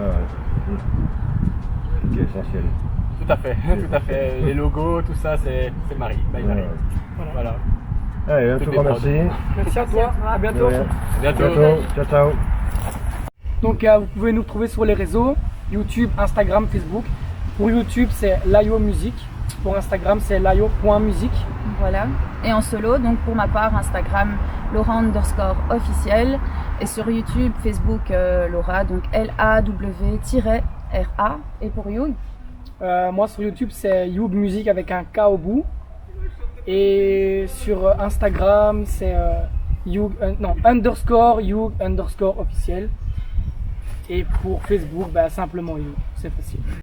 ouais. Mm. Qui est essentiel. Tout à fait, tout à fait. Les logos, tout ça, c'est Marie. Bye Ouais, Marie. ouais. Voilà. Allez, un Tout tout est grand prod. merci. Merci à toi, à De bientôt. rien. À bientôt. Bientôt. Ciao, ciao. Donc vous pouvez nous trouver sur les réseaux, YouTube, Instagram, Facebook. Pour YouTube c'est Layo Musique, pour Instagram c'est layo.musique. Voilà. Et en solo, donc pour ma part, Instagram, Laura_officiel. Et sur YouTube, Facebook, Laura, donc LAW-RA. Et pour You, Moi sur YouTube c'est Youb Musique avec un K au bout. Et sur Instagram c'est _You_officiel. Et pour Facebook, simplement You, c'est facile.